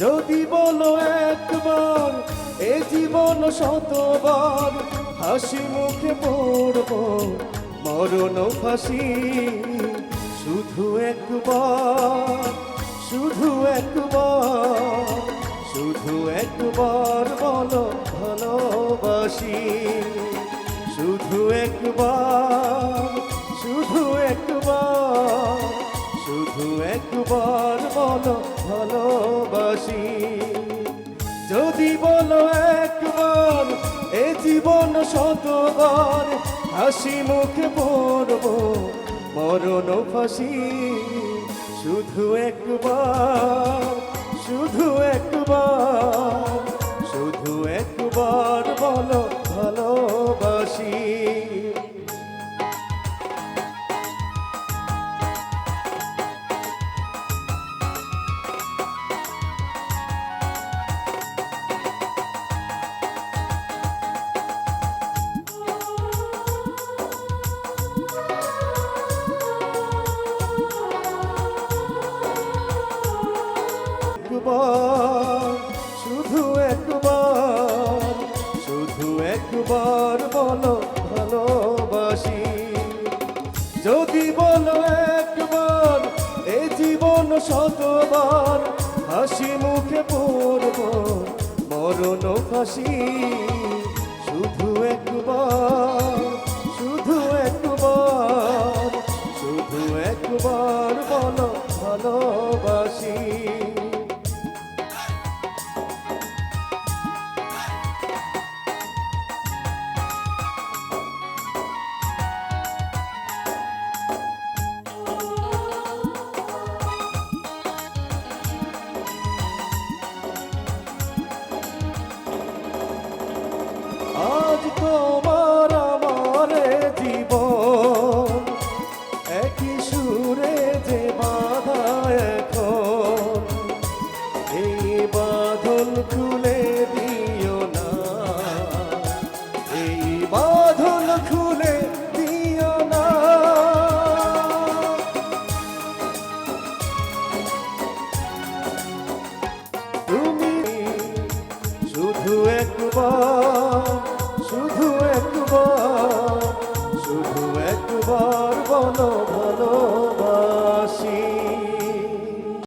যদি বলো একবার এ জীবন শতবার হাসি মুখে পড়ব মরণ ফাঁসি। শুধু একবার, শুধু একবার, শুধু একবার বলো ভালোবাসি। শুধু একবার, শুধু একবার, শুধু একবার বলো ভালোবাসি। যদি বলো একবার এ জীবন শতবার হাসি মুখে পড়ব মরণ ফাঁসি। শুধু একবার, শুধু একবার, শুধু একবার বলো ভালোবাসি। শুধু একবার, শুধু একবার বলো ভালোবাসি। যদি বলো একবার এ জীবন শতবার হাসি মুখে পড়ব মরণ ফাঁসি। শুধু একবার, শুধু একবার, শুধু একবার বলো ভালোবাসি। আজ তোমার আমার জীবন একই সুরে যে বাঁধা এখন, এই বাঁধন খুলে দিও না, এই বাঁধন খুলে দিও না। তুমি শুধু একবার, শুধু একবার, শুধু একবার বলো